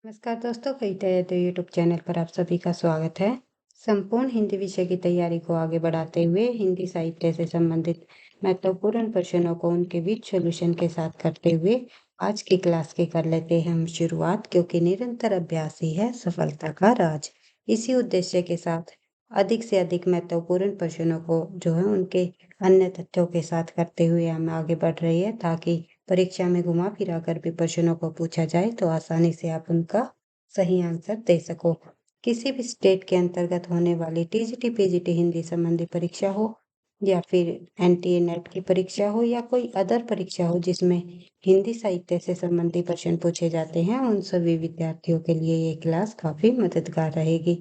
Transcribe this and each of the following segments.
नमस्कार दोस्तों, कई तो यूट्यूब चैनल पर आप सभी का स्वागत है। संपूर्ण हिंदी विषय की तैयारी को आगे बढ़ाते हुए हिंदी साहित्य से संबंधित महत्वपूर्ण प्रश्नों को उनके बीच सॉल्यूशन के साथ करते हुए आज की क्लास के कर लेते हैं हम शुरुआत, क्योंकि निरंतर अभ्यास ही है सफलता का राज। इसी उद्देश्य के साथ अधिक से अधिक महत्वपूर्ण प्रश्नों को जो है उनके अन्य तथ्यों के साथ करते हुए हम आगे बढ़ रहे हैं, ताकि परीक्षा में घुमा फिरा कर भी प्रश्नों को पूछा जाए तो आसानी से आप उनका सही आंसर दे सको। किसी भी स्टेट के अंतर्गत होने वाली टीजीटी पीजीटी हिंदी संबंधी परीक्षा हो या फिर एनटीए नेट की परीक्षा हो या कोई अदर परीक्षा हो जिसमें हिंदी साहित्य से संबंधी प्रश्न पूछे जाते हैं, उन सभी विद्यार्थियों के लिए ये क्लास काफी मददगार रहेगी।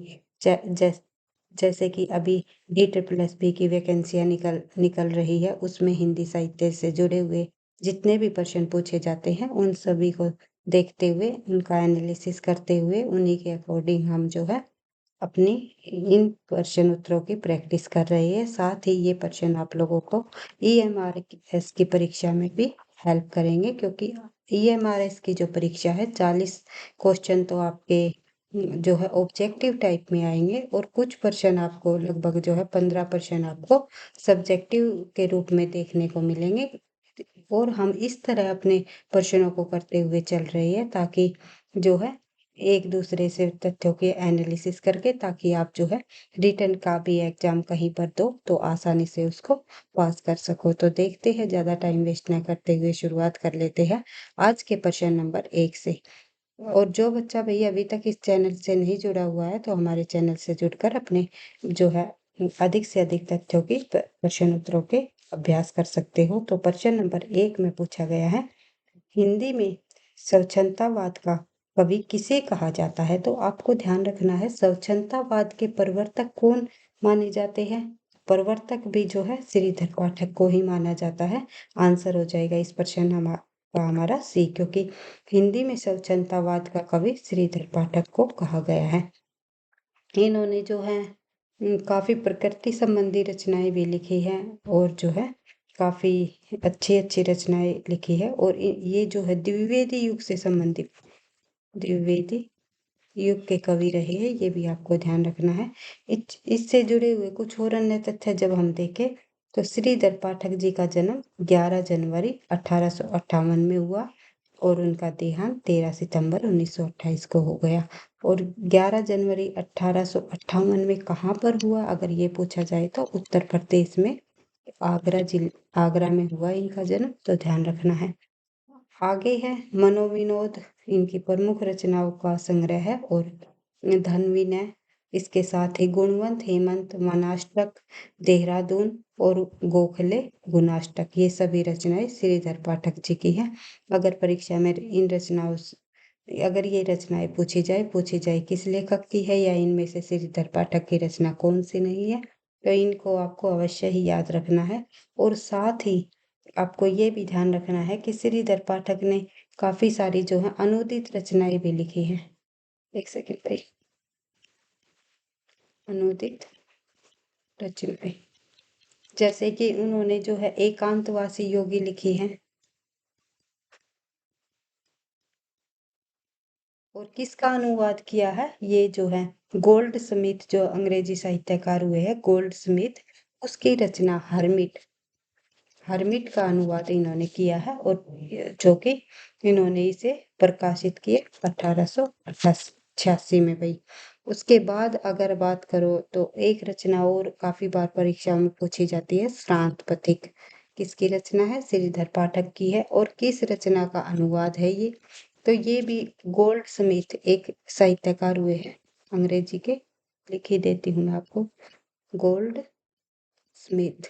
जैसे कि अभी DSSS की वैकेंसियां निकल रही है, उसमें हिंदी साहित्य से जुड़े हुए जितने भी प्रश्न पूछे जाते हैं उन सभी को देखते हुए, उनका एनालिसिस करते हुए, उन्हीं के अकॉर्डिंग हम जो है अपनी इन प्रश्न उत्तरों की प्रैक्टिस कर रहे हैं। साथ ही ये प्रश्न आप लोगों को EMRS की परीक्षा में भी हेल्प करेंगे, क्योंकि EMRS की जो परीक्षा है 40 क्वेश्चन तो आपके जो है ऑब्जेक्टिव टाइप में आएंगे और कुछ प्रश्न आपको लगभग जो है 15% आपको सब्जेक्टिव के रूप में देखने को मिलेंगे। और हम इस तरह अपने प्रश्नों को करते हुए चल रहे हैं, ताकि जो है एक दूसरे से तथ्यों के एनालिसिस करके, ताकि आप जो है रिटन का भी एग्जाम कहीं पर दो तो आसानी से उसको पास कर सको। तो देखते हैं, ज़्यादा टाइम वेस्ट न करते हुए शुरुआत कर लेते हैं आज के प्रश्न नंबर 1 से। और जो बच्चा भैया अभी तक इस चैनल से नहीं जुड़ा हुआ है तो हमारे चैनल से जुड़कर अपने जो है अधिक से अधिक तथ्यों की प्रश्न उत्तरों के अभ्यास कर सकते हो। तो प्रश्न नंबर 1 में पूछा गया है, हिंदी में स्वच्छंदतावाद का कवि किसे कहा जाता है? तो आपको ध्यान रखना है, स्वच्छंदतावाद के प्रवर्तक कौन माने जाते हैं? प्रवर्तक भी जो है श्रीधर पाठक को ही माना जाता है। आंसर हो जाएगा इस प्रश्न का हमारा सी, क्योंकि हिंदी में स्वच्छंदतावाद का कवि श्रीधर पाठक को कहा गया है। इन्होंने जो है काफी प्रकृति संबंधी रचनाएं भी लिखी हैं और जो है काफी अच्छी अच्छी रचनाएं लिखी है। और ये जो है द्विवेदी युग से संबंधित द्विवेदी युग के कवि रहे हैं, ये भी आपको ध्यान रखना है। इससे जुड़े हुए कुछ और अन्य तथ्य जब हम देखें तो श्रीधर पाठक जी का जन्म 11 जनवरी 1858 में हुआ और उनका देहांत 13 सितंबर 1928 को हो गया। और 11 जनवरी 1858 में कहाँ पर हुआ, अगर ये पूछा जाए तो उत्तर प्रदेश में आगरा में हुआ इनका जन्म, तो ध्यान रखना है। आगे है मनोविनोद, इनकी प्रमुख रचनाओं का संग्रह है। और धन विनय, इसके साथ ही गुणवंत हेमंत, वनाष्टक, देहरादून और गोखले गुणाष्टक, ये सभी रचनाएं श्रीधर पाठक जी की हैं। अगर परीक्षा में अगर ये रचनाएं पूछी जाए किस लेखक की है या इनमें से श्रीधर पाठक की रचना कौन सी नहीं है, तो इनको आपको अवश्य ही याद रखना है। और साथ ही आपको ये भी ध्यान रखना है कि श्रीधर पाठक ने काफी सारी जो है अनूदित रचनाएं भी लिखी हैं। एक सेकंड भाई, अनूदित रचनाएं जैसे कि उन्होंने जो है एकांतवासी योगी लिखी है। और किसका अनुवाद किया है? ये जो है गोल्ड स्मिथ, जो अंग्रेजी साहित्यकार हुए हैं गोल्ड स्मिथ, उसकी रचना हर्मिट हर्मिट का अनुवाद इन्होंने किया है। और जो कि इन्होंने इसे प्रकाशित किए 1886 में भाई। उसके बाद अगर बात करो तो एक रचना और काफी बार परीक्षा में पूछी जाती है, श्रांत पथिक। किसकी रचना है? श्रीधर पाठक की है। और किस रचना का अनुवाद है ये? तो ये भी गोल्ड स्मिथ एक साहित्यकार हुए हैं अंग्रेजी के, लिख ही देती हूँ मैं आपको, गोल्ड स्मिथ।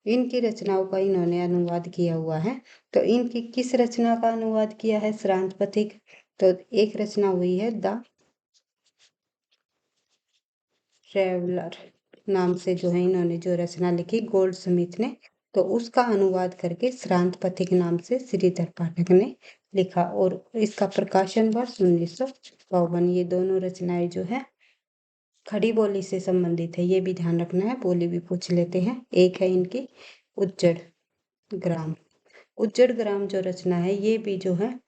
इनकी रचनाओं का इन्होंने अनुवाद किया हुआ है। तो इनकी किस रचना का अनुवाद किया है? श्रांत पथिक। तो एक रचना हुई है द ट्रेवलर नाम से, जो है इन्होंने जो रचना लिखी गोल्ड स्मिथ ने, तो उसका अनुवाद करके श्रांत पथिक नाम से श्रीधर पाठक ने लिखा। और इसका प्रकाशन वर्ष 1952। ये दोनों रचनाएं जो है खड़ी बोली से संबंधित है, ये भी ध्यान रखना है, बोली भी पूछ लेते हैं। एक है इनकी उज्जड़ ग्राम। उज्जड़ ग्राम जो रचना है ये भी जो है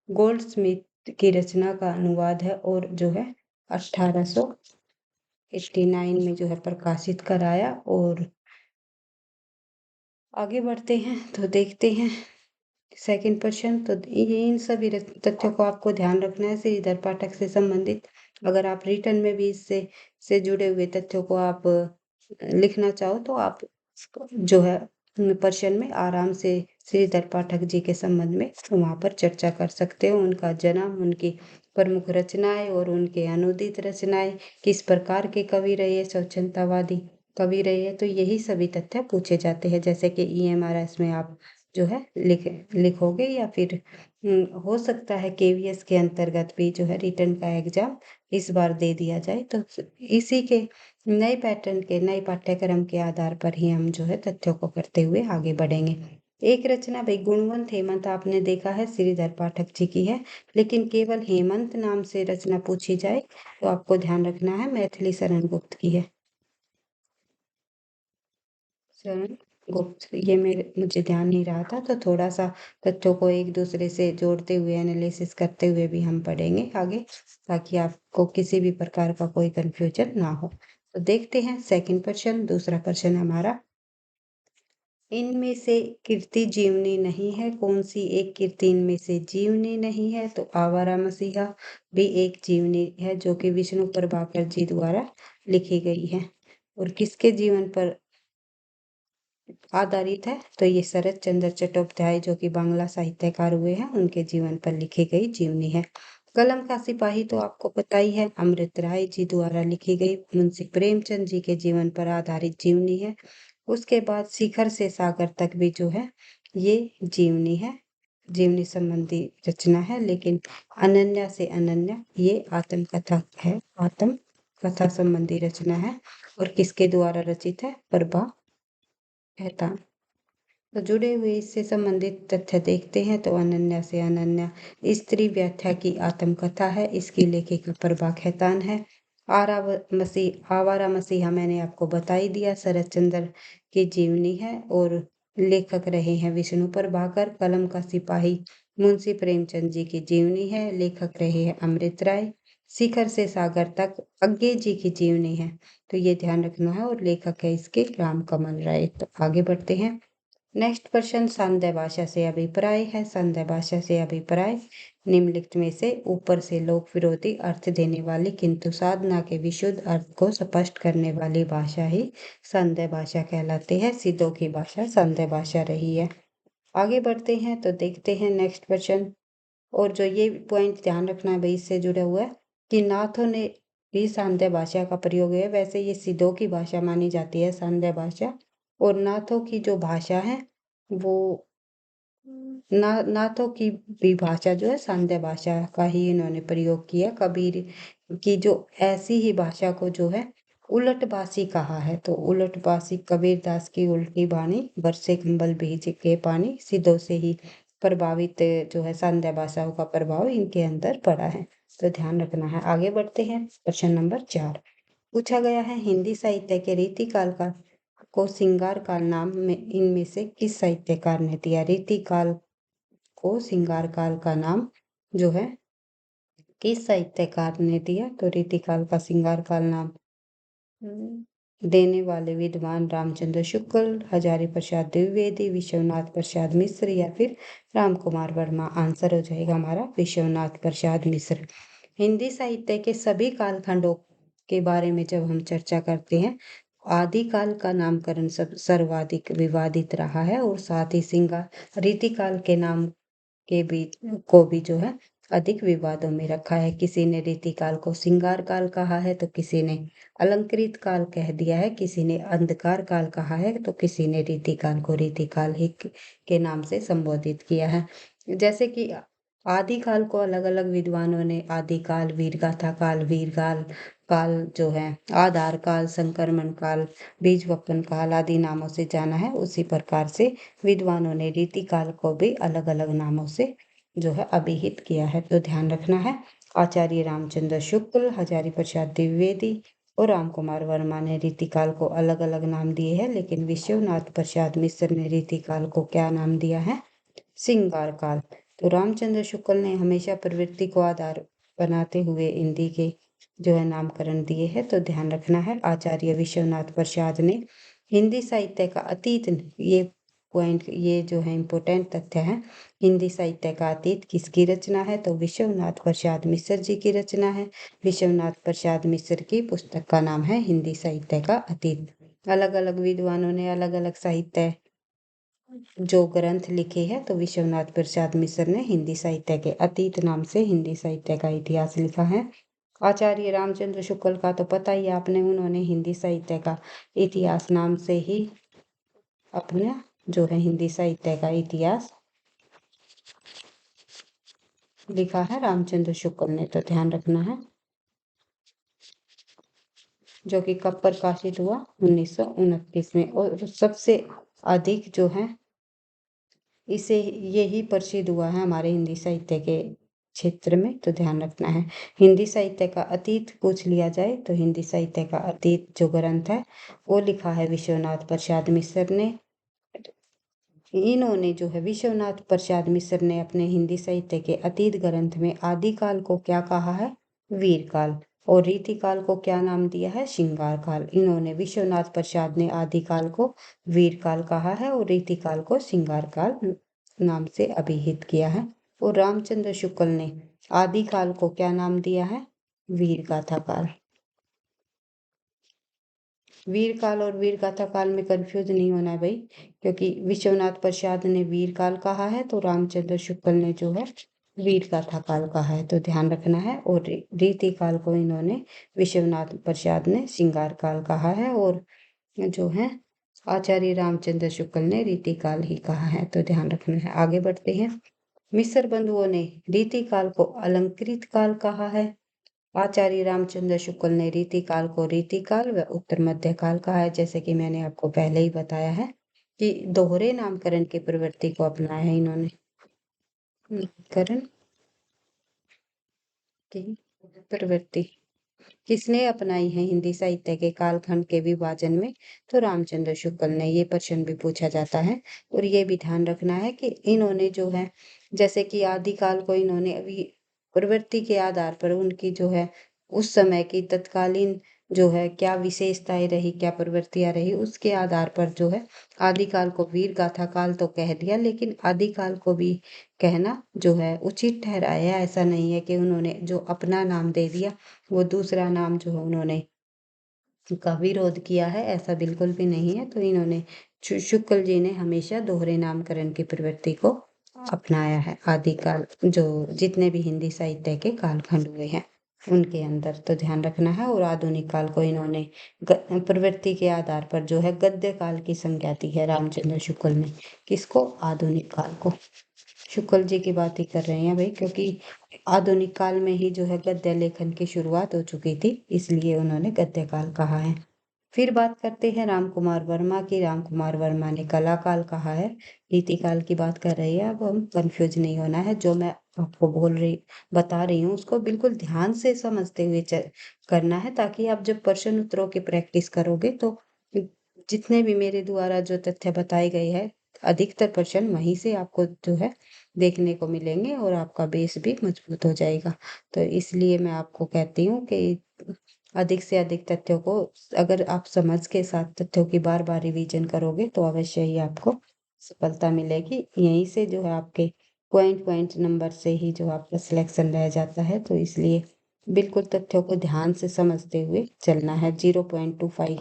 गोल्ड स्मिथ की रचना का अनुवाद है और जो है 1889 में जो है प्रकाशित कराया। और आगे बढ़ते हैं तो देखते हैं सेकंड प्रश्न। तो इन सभी तथ्यों को आपको ध्यान रखना है श्रीधर पाठक से संबंधित। अगर आप रिटर्न में भी इससे से जुड़े हुए तथ्यों को आप लिखना चाहो तो आप जो है प्रश्न में आराम से श्रीधर पाठक जी के संबंध में वहाँ पर चर्चा कर सकते हो। उनका जन्म, उनकी प्रमुख रचनाएं और उनके अनुदित रचनाएं, किस प्रकार के कवि रहे, स्वच्छंदतावादी कवि रहे, तो यही सभी तथ्य पूछे जाते हैं। जैसे कि EMRS में आप जो है लिखोगे या फिर हो सकता है KVS के अंतर्गत भी जो है रिटर्न का एग्जाम इस बार दे दिया जाए। तो इसी के नए पैटर्न के नए पाठ्यक्रम के आधार पर ही हम जो है तथ्यों को करते हुए आगे बढ़ेंगे। एक रचना भाई गुणवंत हेमंत आपने देखा है श्रीधर पाठक जी की है, लेकिन केवल हेमंत नाम से रचना पूछी जाए तो आपको ध्यान रखना है मैथिली शरण गुप्त की है। शरण गुप्त, ये मुझे ध्यान नहीं रहा था, तो थोड़ा सा तथ्यों को एक दूसरे से जोड़ते हुए एनालिसिस करते हुए भी हम पढ़ेंगे आगे, ताकि आपको किसी भी प्रकार का कोई कंफ्यूजन ना हो। तो देखते हैं सेकंड प्रश्न। दूसरा प्रश्न हमारा, इनमें से कीर्ति जीवनी नहीं है, कौन सी एक कीर्ति इनमें से जीवनी नहीं है? तो आवारा मसीहा भी एक जीवनी है जो कि विष्णु प्रभाकर जी द्वारा लिखी गई है। और किसके जीवन पर आधारित है? तो ये शरत चंद्र चट्टोपाध्याय जो कि बांग्ला साहित्यकार हुए हैं, उनके जीवन पर लिखी गई जीवनी है। कलम का सिपाही तो आपको पता ही है, अमृत राय जी द्वारा लिखी गई मुंशी प्रेमचंद जी के जीवन पर आधारित जीवनी है। उसके बाद शिखर से सागर तक भी जो है ये जीवनी है, जीवनी संबंधी रचना है। लेकिन अनन्या से अनन्या ये आत्मकथा है, आत्मकथा संबंधी रचना है। और किसके द्वारा रचित है? प्रभा कहता। तो जुड़े हुए इससे संबंधित तथ्य देखते हैं। तो अनन्या से अनन्या स्त्री व्याख्या की आत्मकथा है, इसकी लेखिका प्रभा खेतान है। आवारा मसीहा मैंने आपको बता ही दिया, शरत चंद्र की जीवनी है और लेखक रहे हैं विष्णु प्रभाकर। कलम का सिपाही मुंशी प्रेमचंद जी की जीवनी है, लेखक रहे हैं अमृत राय। शिखर से सागर तक अज्ञे जी की जीवनी है, तो ये ध्यान रखना है, और लेखक है इसके राम कमल राय। तो आगे बढ़ते हैं। नेक्स्ट प्रश्न संध्या भाषा से अभिप्राय है। संध्या भाषा से अभिप्राय, निम्नलिखित में से ऊपर से लोक विरोधी अर्थ देने वाली किंतु साधना के विशुद्ध अर्थ को स्पष्ट करने वाली भाषा ही संध्या भाषा कहलाती है। सिद्धों की भाषा संध्या भाषा रही है। आगे बढ़ते हैं तो देखते हैं नेक्स्ट क्वेश्चन। और जो ये पॉइंट ध्यान रखना है भाई, इससे जुड़ा हुआ है कि नाथों ने भी सांध्य भाषा का प्रयोग है। वैसे ये सिद्धों की भाषा मानी जाती है सांध्य भाषा, और नाथों की जो भाषा है वो नाथों की भी भाषा जो है सांध्य भाषा का ही इन्होंने प्रयोग किया। कबीर की जो ऐसी ही भाषा को जो है उलटबासी कहा है। तो उलटबासी कबीरदास की उल्टी बाणी, बरसे कंबल भीज के पानी, सिद्धों से ही प्रभावित जो है सांध्य भाषाओं का प्रभाव इनके अंदर पड़ा है। तो ध्यान रखना है। आगे बढ़ते हैं प्रश्न नंबर 4। पूछा गया है हिंदी साहित्य के रीतिकाल का को श्रृंगार काल नाम में इनमें से किस साहित्यकार ने दिया? रीतिकाल को श्रृंगार काल का नाम जो है किस साहित्यकार ने दिया? तो रीतिकाल का श्रृंगार काल नाम देने वाले विद्वान रामचंद्र शुक्ल, हजारी प्रसाद द्विवेदी, विश्वनाथ प्रसाद मिश्र या फिर राम कुमार वर्मा। आंसर हो जाएगा हमारा विश्वनाथ प्रसाद मिश्र। हिंदी साहित्य के सभी कालखंडों के बारे में जब हम चर्चा करते हैं, आदिकाल का नामकरण सब सर्वाधिक विवादित रहा है, और साथ ही श्रृंगार रीतिकाल के नाम के बीच को भी जो है अधिक विवादों में रखा है। किसी ने रीतिकाल को श्रृंगार काल कहा है, तो किसी ने अलंकृत काल कह दिया है, किसी ने अंधकार काल कहा है, तो किसी ने रीतिकाल को रीतिकाल ही के नाम से संबोधित किया है। जैसे कि आदिकाल को अलग अलग विद्वानों ने आदिकाल, वीरगाथा काल, वीरकाल काल जो है, आधार काल, संक्रमण काल, बीजवपन काल आदि नामों से जाना है। उसी प्रकार से विद्वानों ने रीतिकाल को भी अलग अलग नामों से जो है अभिहित किया है। तो ध्यान रखना है। आचार्य रामचंद्र शुक्ल, हजारी प्रसाद द्विवेदी और राम कुमार वर्मा ने रीतिकाल को अलग अलग नाम दिए हैं, लेकिन विश्वनाथ प्रसाद मिश्र ने रीतिकाल को क्या नाम दिया है? श्रृंगार काल। तो रामचंद्र शुक्ल ने हमेशा प्रवृत्ति को आधार बनाते हुए हिंदी के जो है नामकरण दिए हैं। तो ध्यान रखना है। आचार्य विश्वनाथ प्रसाद ने हिंदी साहित्य का अतीत, ये पॉइंट, ये जो है इम्पोर्टेंट तथ्य है। हिंदी साहित्य का अतीत किसकी रचना है? तो विश्वनाथ प्रसाद मिश्र जी की रचना है। विश्वनाथ प्रसाद मिश्र की पुस्तक का नाम है हिंदी साहित्य का अतीत। अलग अलग विद्वानों ने अलग अलग साहित्य जो ग्रंथ लिखे हैं, तो विश्वनाथ प्रसाद मिश्र ने हिंदी साहित्य के अतीत नाम से हिंदी साहित्य का इतिहास लिखा है। आचार्य रामचंद्र शुक्ल का तो पता ही है आपने, उन्होंने हिंदी साहित्य का इतिहास नाम से ही अपना जो है हिंदी साहित्य का इतिहास लिखा है रामचंद्र शुक्ल ने। तो ध्यान रखना है। जो कि कब प्रकाशित हुआ? 1929 में। और सबसे अधिक जो है इसे यही प्रसिद्ध हुआ है हमारे हिंदी साहित्य के क्षेत्र में। तो ध्यान रखना है। हिंदी साहित्य का अतीत पूछ लिया जाए तो हिंदी साहित्य का अतीत जो ग्रंथ है वो लिखा है विश्वनाथ प्रसाद मिश्र ने। इन्होंने जो है विश्वनाथ प्रसाद मिश्र ने अपने हिंदी साहित्य के अतीत ग्रंथ में आदिकाल को क्या कहा है? वीरकाल। और रीतिकाल को क्या नाम दिया है? श्रृंगार काल। इन्होंने विश्वनाथ प्रसाद ने आदिकाल को वीरकाल कहा है और रीतिकाल को श्रृंगार काल नाम से अभिहित किया है। और रामचंद्र शुक्ल ने आदिकाल को क्या नाम दिया है? वीर गाथा काल। वीर काल और वीर गाथा काल में कंफ्यूज नहीं होना है भाई, क्योंकि विश्वनाथ प्रसाद ने वीर काल कहा है तो रामचंद्र शुक्ल ने जो है वीर गाथा काल कहा है। तो ध्यान रखना है। और रीति काल को इन्होंने विश्वनाथ प्रसाद ने श्रृंगार काल कहा है और जो है आचार्य रामचंद्र शुक्ल ने रीति काल ही कहा है। तो ध्यान रखना है। आगे बढ़ते हैं। मिस्र बंधुओं ने रीति काल को अलंकृत काल कहा है। आचार्य रामचंद्र शुक्ल ने रीति काल को रीति काल व उत्तर मध्य काल कहा है। जैसे कि मैंने आपको पहले ही बताया है कि दोहरे नामकरण की प्रवृत्ति को अपनाया है इन्होंने। नामकरण की प्रवृत्ति किसने अपनाई है हिंदी साहित्य के कालखंड के विभाजन में? तो रामचंद्र शुक्ल ने। ये प्रश्न भी पूछा जाता है। और ये भी ध्यान रखना है कि इन्होंने जो है जैसे कि आदिकाल को इन्होंने अभी प्रवृत्ति के आधार पर उनकी जो है उस समय की तत्कालीन जो है क्या विशेषताएं रही, क्या प्रवृत्तियां रही, उसके आधार पर जो है आदिकाल को वीर गाथा काल तो कह दिया, लेकिन आदिकाल को भी कहना जो है उचित ठहराया। ऐसा नहीं है कि उन्होंने जो अपना नाम दे दिया वो दूसरा नाम जो है उन्होंने का विरोध किया है, ऐसा बिल्कुल भी नहीं है। तो इन्होंने शुक्ल जी ने हमेशा दोहरे नामकरण की प्रवृत्ति को अपनाया है आदिकाल जो जितने भी हिंदी साहित्य के कालखंड हुए हैं उनके अंदर। तो ध्यान रखना है। और आधुनिक काल को इन्होंने प्रवृत्ति के आधार पर जो है गद्य काल की संज्ञा दी है रामचंद्र शुक्ल ने। किसको? आधुनिक काल को। शुक्ल जी की बात ही कर रहे हैं भाई, क्योंकि आधुनिक काल में ही जो है गद्य लेखन की शुरुआत हो चुकी थी, इसलिए उन्होंने गद्य काल कहा है। फिर बात करते हैं राम कुमार वर्मा की। राम कुमार वर्मा ने कला काल कहा है। रीति काल की बात कर रही है। अब हम कंफ्यूज नहीं होना है। जो मैं आपको बता रही हूँ उसको बिल्कुल ध्यान से समझते हुए करना है, ताकि आप जब प्रश्न उत्तरों की प्रैक्टिस करोगे तो जितने भी मेरे द्वारा जो तथ्य बताए गए हैं अधिकतर प्रश्न वहीं से आपको जो है देखने को मिलेंगे और आपका बेस भी मजबूत हो जाएगा। तो इसलिए मैं आपको कहती हूँ कि अधिक से अधिक तथ्यों को अगर आप समझ के साथ तथ्यों की बार बार रिवीजन करोगे तो अवश्य ही आपको सफलता मिलेगी। यहीं से जो है आपके पॉइंट पॉइंट नंबर से ही जो आपका सिलेक्शन रह जाता है। तो इसलिए बिल्कुल तथ्यों को ध्यान से समझते हुए चलना है। 0.25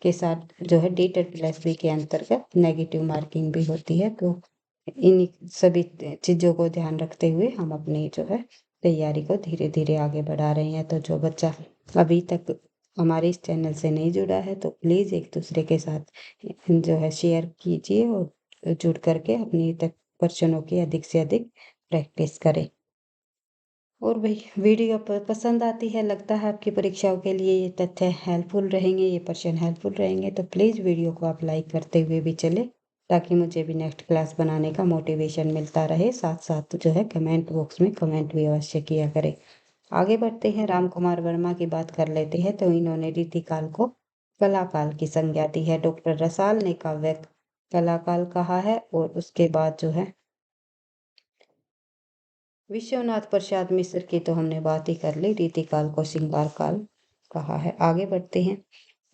के साथ जो है D+B के अंतर्गत नेगेटिव मार्किंग भी होती है। तो इन सभी चीज़ों को ध्यान रखते हुए हम अपनी जो है तैयारी को धीरे धीरे आगे बढ़ा रहे हैं। तो जो बच्चा अभी तक हमारे इस चैनल से नहीं जुड़ा है तो प्लीज़ एक दूसरे के साथ जो है शेयर कीजिए और जुड़ करके अपनी तक प्रश्नों की अधिक से अधिक प्रैक्टिस करें। और भाई वीडियो पसंद आती है, लगता है आपकी परीक्षाओं के लिए ये तथ्य हेल्पफुल रहेंगे, ये प्रश्न हेल्पफुल रहेंगे, तो प्लीज़ वीडियो को आप लाइक करते हुए भी चले, ताकि मुझे भी नेक्स्ट क्लास बनाने का मोटिवेशन मिलता रहे। साथ साथ जो है कमेंट बॉक्स में कमेंट भी अवश्य किया करें। आगे बढ़ते हैं। राम कुमार वर्मा की बात कर लेते हैं। तो इन्होंने रीतिकाल को कलाकाल की संज्ञा दी है। डॉक्टर रसाल ने काव्य कलाकाल कहा है और उसके बाद जो है विश्वनाथ प्रसाद मिश्र की तो हमने बात ही कर ली, रीतिकाल को श्रृंगार काल कहा है। आगे बढ़ते हैं।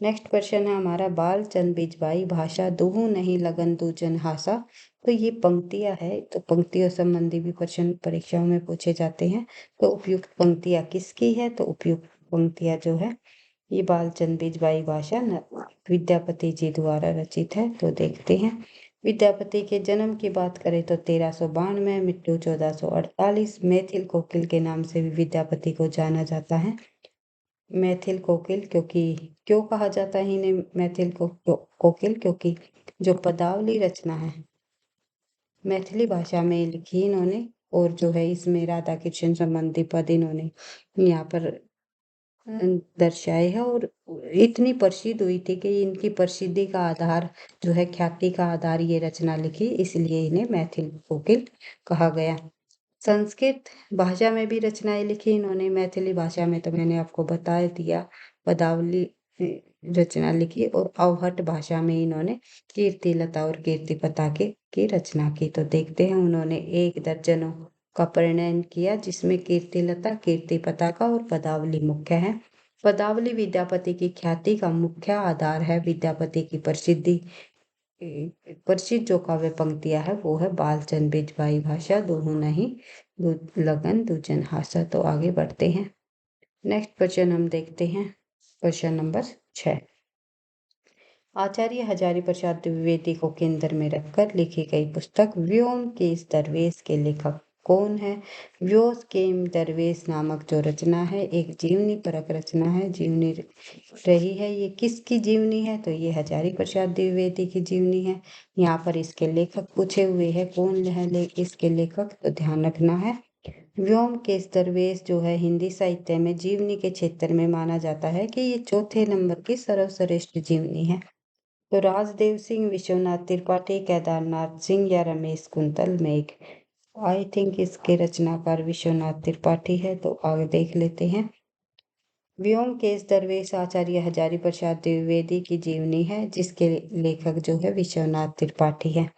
नेक्स्ट क्वेश्चन है हमारा, बाल चंद बिजबाई भाषा दुहु नहीं लगन दूजन हासा। तो ये पंक्तियां है, तो पंक्तियों संबंधी भी प्रश्न परीक्षाओं में पूछे जाते हैं। तो उपयुक्त पंक्तियां किसकी है? तो उपयुक्त पंक्तियां जो है ये बालचंद बिजबाई भाषा विद्यापति जी द्वारा रचित है। तो देखते हैं। विद्यापति के जन्म की बात करें तो 1392, मृत्यु 1448। मैथिल कोकिल के नाम से भी विद्यापति को जाना जाता है। मैथिल कोकिल क्यों कहा जाता है इन्हें मैथिल कोकिल? क्योंकि जो पदावली रचना है मैथिली भाषा में लिखी इन्होंने, और जो है इसमें राधा कृष्ण संबंधी पद इन्होंने यहाँ पर दर्शाए है, और इतनी प्रसिद्ध हुई थी कि इनकी प्रसिद्धि का आधार जो है, ख्याति का आधार ये रचना लिखी, इसलिए इन्हें मैथिल कोकिल कहा गया। संस्कृत भाषा में भी रचनाएं लिखी इन्होंने। मैथिली भाषा में तो मैंने आपको बता दिया, पदावली रचना लिखी, और अवहट भाषा में इन्होंने कीर्ति लता और कीर्ति पताके की रचना की। तो देखते हैं, उन्होंने 1 दर्जनों का प्रणयन किया, जिसमें कीर्ति लता, कीर्ति पताका और पदावली मुख्य है। पदावली विद्यापति की ख्याति का मुख्य आधार है। विद्यापति की प्रसिद्ध जो काव्य पंक्तियां है वो है, बालचंद बिजबाई भाषा दुहु नहीं लगन दूजन हासा। तो आगे बढ़ते हैं। नेक्स्ट क्वेश्चन हम देखते हैं, क्वेश्चन नंबर 6। आचार्य हजारी प्रसाद द्विवेदी को केंद्र में रखकर लिखी गई पुस्तक व्योम केश दरवेश के लेखक कौन है? व्योम केश दरवेश नामक जो रचना है, एक जीवनी परक रचना है, जीवनी रही है। ये किसकी जीवनी है? तो ये हजारी प्रसाद द्विवेदी की जीवनी है। यहाँ पर इसके लेखक पूछे हुए हैं, कौन है इसके लेखक? तो ध्यान रखना है, व्योम केश दरवेश जो है हिंदी साहित्य में जीवनी के क्षेत्र में माना जाता है कि ये चौथे नंबर की सर्वश्रेष्ठ जीवनी है। तो राजदेव सिंह, विश्वनाथ त्रिपाठी, केदारनाथ सिंह या रमेश कुंतल मेघ, आई थिंक इसके रचनाकार विश्वनाथ त्रिपाठी है। तो आगे देख लेते हैं। व्योम केश दरवेश आचार्य हजारी प्रसाद द्विवेदी की जीवनी है, जिसके लेखक जो है विश्वनाथ त्रिपाठी है।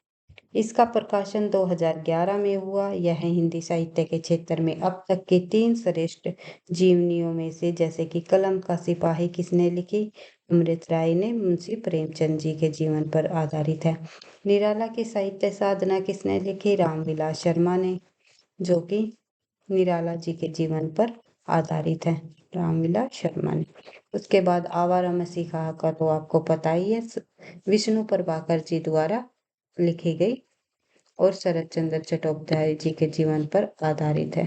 इसका प्रकाशन 2011 में हुआ। यह हिंदी साहित्य के क्षेत्र में अब तक की 3 श्रेष्ठ जीवनियों में से, जैसे कि कलम का सिपाही किसने लिखी? अमृत राय ने। मुंशी प्रेमचंद जी के जीवन पर आधारित है। निराला की साहित्य साधना किसने लिखी? रामविलास शर्मा ने, जो कि निराला जी के जीवन पर आधारित है, रामविलास शर्मा ने। उसके बाद आवारा मसीहा का तो आपको पता ही है, विष्णु प्रभाकर जी द्वारा लिखी गई और शरत चंद्र चट्टोपाध्याय जी के जीवन पर आधारित है।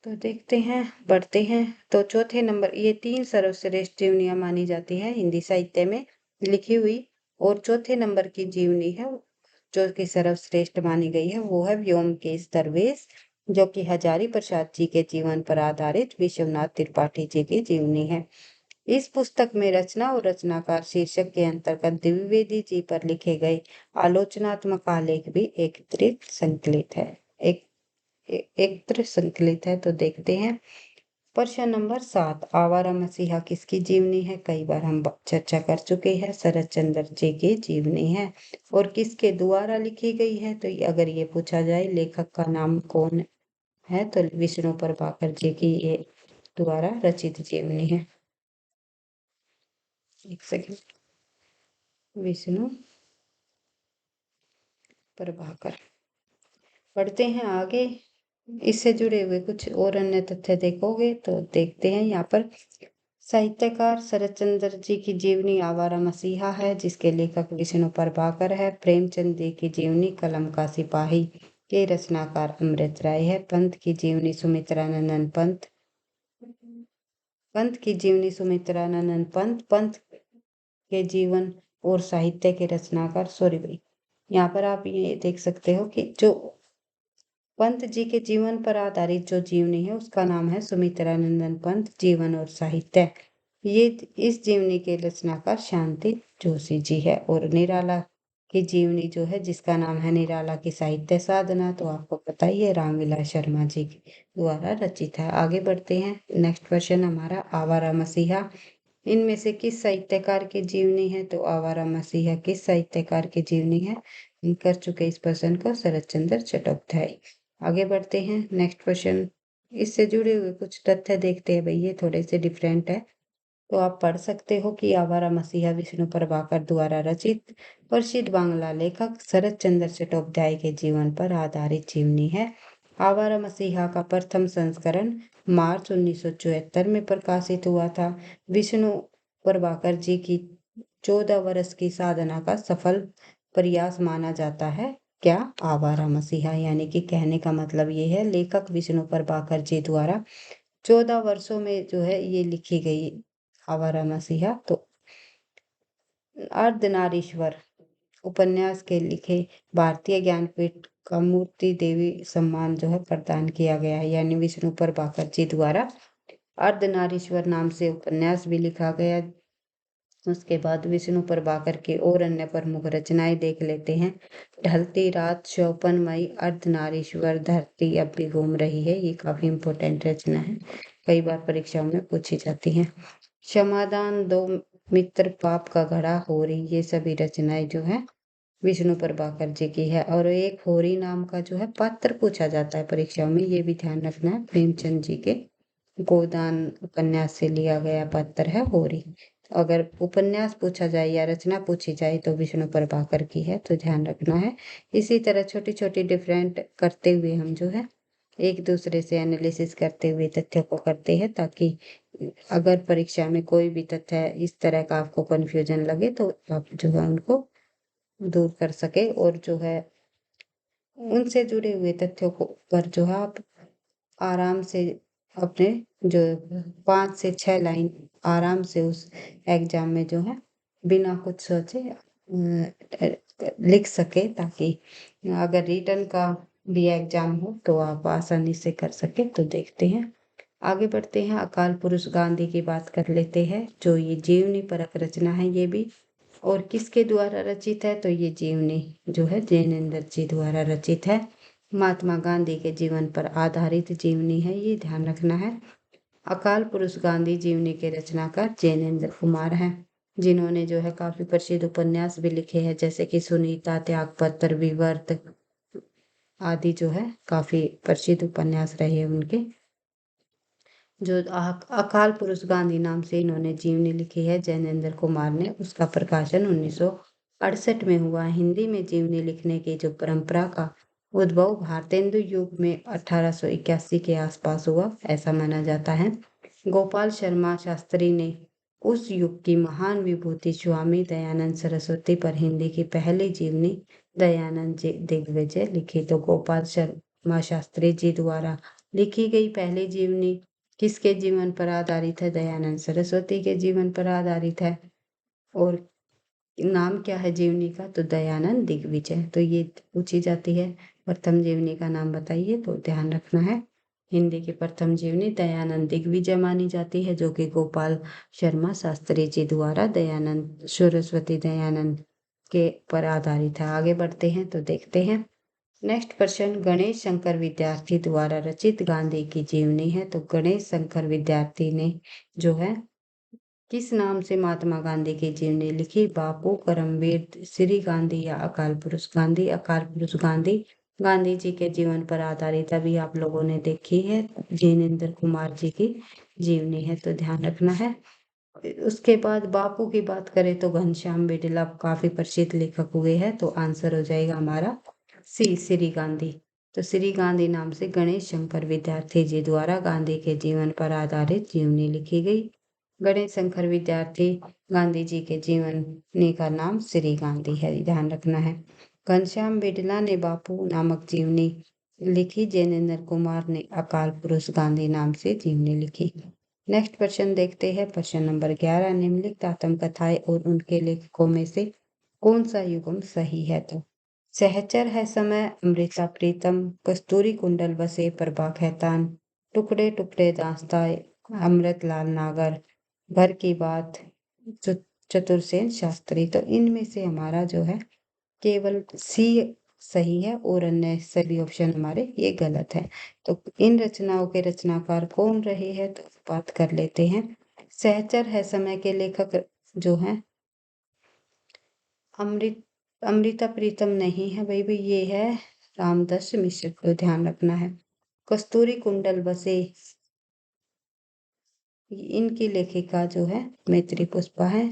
तो देखते हैं, बढ़ते हैं। तो चौथे नंबर, ये 3 सर्वश्रेष्ठ जीवनियां मानी जाती है हिंदी साहित्य में लिखी हुई, और चौथे नंबर की जीवनी है जो कि सर्वश्रेष्ठ मानी गई है, वो है व्योम केश दरवेश, जो कि हजारी प्रसाद जी के जीवन पर आधारित विश्वनाथ त्रिपाठी जी की जीवनी है। इस पुस्तक में रचना और रचनाकार शीर्षक के अंतर्गत द्विवेदी जी पर लिखे गए आलोचनात्मक आलेख भी एकत्रित संकलित है। एकत्रित संकलित है। तो देखते हैं, प्रश्न नंबर 7, आवारा मसीहा किसकी जीवनी है? कई बार हम चर्चा कर चुके हैं, शरत चंद्र जी की जीवनी है। और किसके द्वारा लिखी गई है? तो अगर ये पूछा जाए लेखक का नाम कौन है, तो विष्णु प्रभाकर जी की ये द्वारा रचित जीवनी है। एक सेकंड, विष्णु प्रभाकर। पढ़ते हैं आगे। इससे जुड़े हुए कुछ और अन्य तथ्य देखोगे तो देखते हैं। यहाँ पर साहित्यकार शरतचंद्र जी की जीवनी आवारा मसीहा है, जिसके लेखक विष्णु प्रभाकर है। प्रेमचंद जी की जीवनी कलम का सिपाही के रचनाकार अमृत राय है। पंत की जीवनी सुमित्रानंदन पंत, पंत की जीवनी सुमित्रानंदन पंत, पंत के जीवन और साहित्य के रचनाकार, सॉरी भाई, यहाँ पर आप ये देख सकते हो कि जो पंत जी के जीवन पर आधारित जो जीवनी है उसका नाम है सुमित्रानंदन पंत जीवन और साहित्य। ये इस जीवनी के रचनाकार शांति जोशी जी है। और निराला की जीवनी जो है, जिसका नाम है निराला की साहित्य साधना, तो आपको पता ही है रामविलास शर्मा जी के द्वारा रचित है। आगे बढ़ते हैं। नेक्स्ट क्वेश्चन हमारा, आवारा मसीहा इनमें से किस साहित्यकार की जीवनी है? तो आवारा मसीहा किस साहित्यकार की जीवनी है? कर चुके इस पर्सन को शरत चंद्र चट्टोपाध्याय। आगे बढ़ते हैं नेक्स्ट क्वेश्चन। इससे जुड़े हुए कुछ तथ्य देखते हैं भाई, ये थोड़े से डिफरेंट है। तो आप पढ़ सकते हो कि आवारा मसीहा विष्णु प्रभाकर द्वारा रचित प्रसिद्ध बांग्ला लेखक शरत चंद्र चट्टोपाध्याय के जीवन पर आधारित जीवनी है। आवारा मसीहा का प्रथम संस्करण मार्च 1974 में प्रकाशित हुआ था। विष्णु प्रभाकर जी की 14 वर्ष की साधना का सफल प्रयास माना जाता है। क्या आवारा मसीहा, यानी कि कहने का मतलब ये है लेखक विष्णु प्रभाकर जी द्वारा 14 वर्षों में जो है ये लिखी गई आवारा मसीहा। तो अर्धनारीश्वर उपन्यास के लिखे भारतीय ज्ञानपीठ का मूर्ति देवी सम्मान जो है प्रदान किया गया है, यानी विष्णु प्रभाकर जी द्वारा अर्धनारीश्वर नाम से उपन्यास भी लिखा गया। उसके बाद विष्णु प्रभाकर की और अन्य प्रमुख रचनाएं देख लेते हैं। ढलती रात, शोपन मई, अर्धनारीश्वर, धरती अब भी घूम रही है, ये काफी इंपॉर्टेंट रचना है, कई बार परीक्षाओं में पूछी जाती है। क्षमादान, दो मित्र, पाप का घड़ा, होरी, ये सभी रचनाएं जो है विष्णु प्रभाकर जी की है। और एक होरी नाम का जो है पात्र पूछा जाता है परीक्षाओं में, ये भी ध्यान रखना है। प्रेमचंद जी के गोदान उपन्यास से लिया गया पात्र है होरी। अगर उपन्यास पूछा जाए या रचना पूछी जाए तो विष्णु प्रभाकर की है, तो ध्यान रखना है। इसी तरह छोटी छोटी डिफरेंट करते हुए हम जो है एक दूसरे से एनालिसिस करते हुए तथ्यों को करते हैं, ताकि अगर परीक्षा में कोई भी तथ्य इस तरह का आपको कंफ्यूजन लगे तो आप जो है उनको दूर कर सके, और जो है उनसे जुड़े हुए तथ्यों को पर जो है आप आराम से अपने जो 5 से 6 लाइन आराम से उस एग्जाम में जो है बिना कुछ सोचे लिख सके, ताकि अगर रिटर्न का भी एग्जाम हो तो आप आसानी से कर सके। तो देखते हैं, आगे बढ़ते हैं। अकाल पुरुष गांधी की बात कर लेते हैं, जो ये जीवनी परक रचना है ये भी। और किसके द्वारा रचित है, तो ये जीवनी जो है जैनेन्द्र जी द्वारा रचित है। महात्मा गांधी के जीवन पर आधारित जीवनी है, ये ध्यान रखना है। अकाल पुरुष गांधी जीवनी के रचनाकार जैनेन्द्र कुमार हैं, जिन्होंने जो है काफी प्रसिद्ध उपन्यास भी लिखे हैं, जैसे कि सुनीता, त्यागपत्र, विवर्त आदि जो है काफी प्रसिद्ध उपन्यास रहे हैं उनके। जो अकाल पुरुष गांधी नाम से इन्होंने जीवनी लिखी है जैनेन्द्र कुमार ने, उसका प्रकाशन 1968 में हुआ। हिंदी में जीवनी लिखने की जो परंपरा का उद्भव भारतेंदु युग में 1881 के आसपास हुआ, ऐसा माना जाता है। गोपाल शर्मा शास्त्री ने उस युग की महान विभूति स्वामी दयानंद सरस्वती पर हिंदी की पहली जीवनी दयानंद दिग्विजय लिखी। तो गोपाल शर्मा शास्त्री जी द्वारा लिखी गई पहली जीवनी किसके जीवन पर आधारित है, दयानंद सरस्वती के जीवन पर आधारित है। और नाम क्या है जीवनी का, तो दयानंद दिग्विजय। तो ये पूछी जाती है प्रथम जीवनी का नाम बताइए, तो ध्यान रखना है हिंदी की प्रथम जीवनी दयानंद दिग्विजय मानी जाती है, जो कि गोपाल शर्मा शास्त्री जी द्वारा दयानंद सरस्वती दयानंद के पर आधारित है। आगे बढ़ते हैं तो देखते हैं नेक्स्ट क्वेश्चन। गणेश शंकर विद्यार्थी द्वारा रचित गांधी की जीवनी है, तो गणेश शंकर विद्यार्थी ने जो है किस नाम से महात्मा गांधी की जीवनी लिखी, बापू, करमवीर, श्री गांधी या अकाल पुरुष गांधी। अकाल पुरुष गांधी गांधी जी के जीवन पर आधारित अभी आप लोगों ने देखी है जैनेन्द्र कुमार जी की जीवनी है, तो ध्यान रखना है। उसके बाद बापू की बात करें तो घनश्याम बिड़ला काफी प्रसिद्ध लेखक हुए हैं, तो आंसर हो जाएगा हमारा सी, श्री गांधी। तो श्री गांधी नाम से गणेश शंकर विद्यार्थी जी द्वारा गांधी के जीवन पर आधारित जीवनी लिखी गई। गणेश शंकर विद्यार्थी गांधी जी के जीवनी का नाम श्री गांधी है, ध्यान रखना है। घनश्याम बिड़ला ने बापू नामक जीवनी लिखी, जैनेन्द्र कुमार ने अकाल पुरुष गांधी नाम से जीवनी लिखी। नेक्स्ट क्वेश्चन देखते हैं, प्रश्न नंबर 11। निम्नलिखित आत्मकथाएं और उनके लेखकों में से कौन सा युग्म सही है, तो सहचर है समय, अमृता प्रीतम, कस्तूरी कुंडल बसे, प्रभा खेतान, टुकड़े टुकड़े दास्तां, अमृतलाल नागर, घर की बात, चतुरसेन शास्त्री। तो इनमें से हमारा जो है केवल सी सही है और अन्य सभी ऑप्शन हमारे ये गलत है। तो इन रचनाओं के रचनाकार कौन रहे हैं, तो बात कर लेते हैं। सहचर है समय के लेखक जो हैं अमृता प्रीतम नहीं है भाई भाई, ये है रामदास मिश्र, को ध्यान रखना है। कस्तूरी कुंडल बसे, इनकी लेखिका जो है मैत्री पुष्पा है।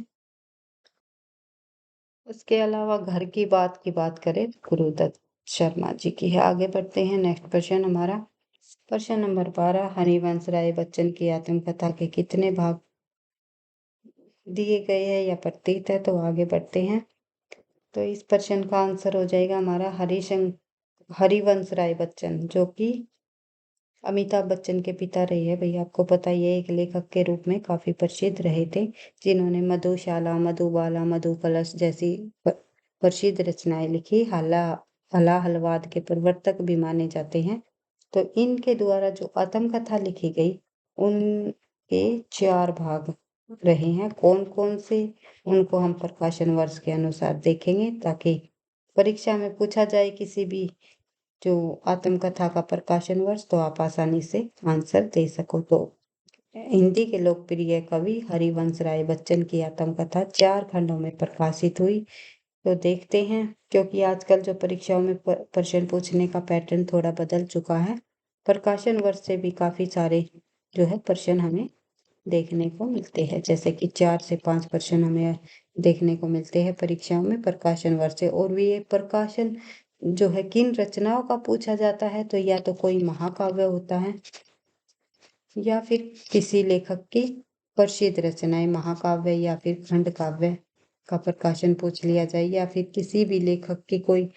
उसके अलावा घर की बात करें तो गुरुदत्त शर्मा जी की है। आगे बढ़ते हैं, नेक्स्ट प्रश्न हमारा प्रश्न नंबर 12, हरिवंश राय बच्चन की आत्मकथा के कितने भाग दिए गए हैं या प्रतीत है? तो आगे बढ़ते हैं। तो इस प्रश्न का आंसर हो जाएगा हमारा हरिवंश राय बच्चन, जो कि अमिताभ बच्चन के पिता रहे हैं। भैया आपको पता ही है, एक लेखक के रूप में काफी प्रसिद्ध रहे थे, जिन्होंने मधुशाला, मधुबाला, मधु कलश जैसी प्रसिद्ध रचनाएं लिखी। हलाहलवाद के प्रवर्तक भी माने जाते हैं। तो इनके द्वारा जो आत्मकथा लिखी गई, उनके 4 भाग रहे हैं। कौन कौन से, उनको हम प्रकाशन वर्ष के अनुसार देखेंगे, ताकि परीक्षा में पूछा जाए किसी भी जो आत्मकथा का प्रकाशन वर्ष, तो आप आसानी से आंसर दे सको। तो हिंदी के लोकप्रिय कवि हरिवंश राय बच्चन की आत्मकथा 4 खंडों में प्रकाशित हुई। तो देखते हैं, क्योंकि आजकल जो परीक्षाओं में प्रश्न पूछने का पैटर्न थोड़ा बदल चुका है, प्रकाशन वर्ष से भी काफी सारे जो है प्रश्न हमें देखने को मिलते हैं। जैसे कि 4 से 5 प्रश्न हमें देखने को मिलते हैं परीक्षाओं में प्रकाशन वर्ष से। और भी ये प्रकाशन जो है किन रचनाओं का पूछा जाता है, तो या तो कोई महाकाव्य होता है, या फिर किसी लेखक की प्रसिद्ध रचनाएं, महाकाव्य या फिर खंड काव्य का प्रकाशन पूछ लिया जाए, या फिर किसी भी लेखक की कोई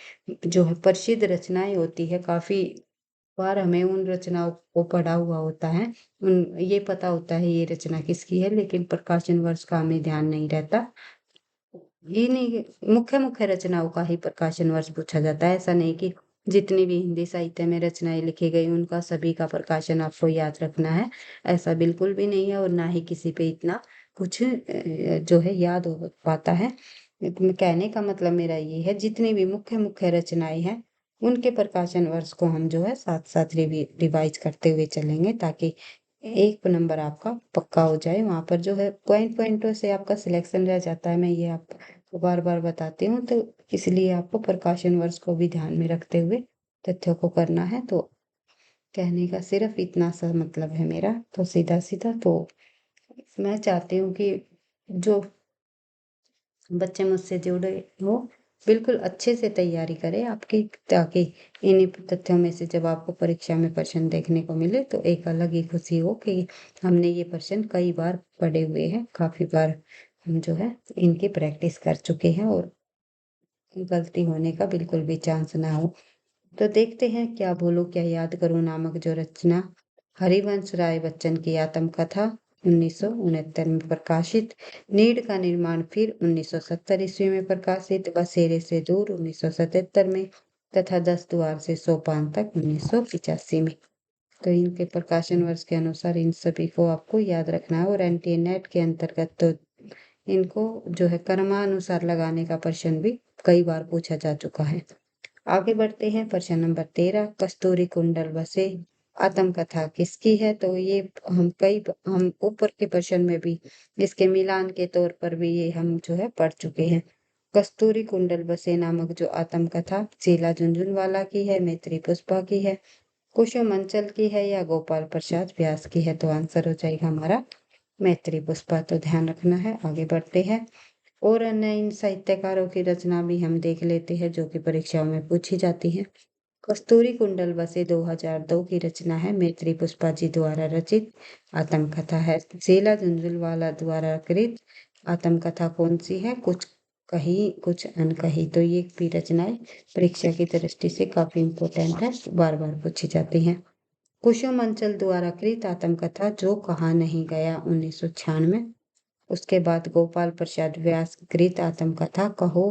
जो है प्रसिद्ध रचनाएं होती है। काफी बार हमें उन रचनाओं को पढ़ा हुआ होता है, ये पता होता है ये रचना किसकी है, लेकिन प्रकाशन वर्ष का हमें ध्यान नहीं रहता। इन्हीं मुख्य मुख्य रचनाओं का ही प्रकाशन वर्ष पूछा जाता है। ऐसा नहीं कि जितनी भी हिंदी साहित्य में रचनाएं लिखी गई उनका सभी का प्रकाशन आपको याद रखना है, ऐसा बिल्कुल भी नहीं है। और ना ही किसी पे इतना कुछ जो है याद हो पाता है। कहने का मतलब मेरा ये है, जितनी भी मुख्य मुख्य रचनाएं हैं, उनके प्रकाशन वर्ष को हम जो है साथ साथ रिवाइज करते हुए चलेंगे, ताकि एक नंबर आपका पक्का हो जाए। वहां पर जो है पॉइंटों से आपका सिलेक्शन रह जाता है, मैं ये आपको बार बार बताती हूँ। तो इसलिए आपको प्रकाशन वर्ष को भी ध्यान में रखते हुए तथ्यों को करना है। तो कहने का सिर्फ इतना सा मतलब है मेरा, तो सीधा सीधा तो मैं चाहती हूँ कि जो बच्चे मुझसे जुड़े हो, बिल्कुल अच्छे से तैयारी करें आपकी, ताकि इन्हीं तथ्यों में से जब आपको परीक्षा में प्रश्न देखने को मिले, तो एक अलग ही खुशी हो कि हमने ये प्रश्न कई बार पढ़े हुए हैं, काफी बार हम जो है इनकी प्रैक्टिस कर चुके हैं, और गलती होने का बिल्कुल भी चांस ना हो। तो देखते हैं, क्या बोलो क्या याद करूं नामक जो रचना हरिवंश राय बच्चन की आत्मकथा 1969 में प्रकाशित, नीड का निर्माण फिर 1970 ईस्वी में प्रकाशित, बसेरे से दूर 1977 में, तथा 10 द्वार से सोपान तक 1985 में। तो इनके प्रकाशन वर्ष के अनुसार इन सभी को आपको याद रखना है। और एनटीए नेट के अंतर्गत तो इनको जो है क्रमानुसार लगाने का प्रश्न भी कई बार पूछा जा चुका है। आगे बढ़ते हैं, प्रश्न नंबर 13, कस्तूरी कुंडल बसे आत्मकथा किसकी है? तो ये हम ऊपर के प्रश्न में भी इसके मिलान के तौर पर भी ये हम जो है पढ़ चुके हैं। कस्तूरी कुंडल बसे नामक जो आत्मकथा शीला झुनझुनवाला की है, मैत्री पुष्पा की है, कुसुम अंचल की है, या गोपाल प्रसाद व्यास की है? तो आंसर हो जाएगा हमारा मैत्री पुष्पा। तो ध्यान रखना है। आगे बढ़ते हैं, और अन्य इन साहित्यकारों की रचना भी हम देख लेते हैं, जो कि परीक्षाओं में पूछी जाती है। कस्तूरी कुंडल बसे 2002 की रचना है, मैत्री पुष्पा जी द्वारा रचित आत्मकथा है। शीला झुनझुनवाला द्वारा कृत आत्मकथा कौन सी है? कुछ कही कुछ अनकही। तो ये भी रचनाएं परीक्षा की दृष्टि से काफी इंपॉर्टेंट है, बार बार पूछी जाती हैं। कुसुम अंचल द्वारा कृत आत्मकथा जो कहा नहीं गया 1996। उसके बाद गोपाल प्रसाद व्यास कृत आत्मकथा कहो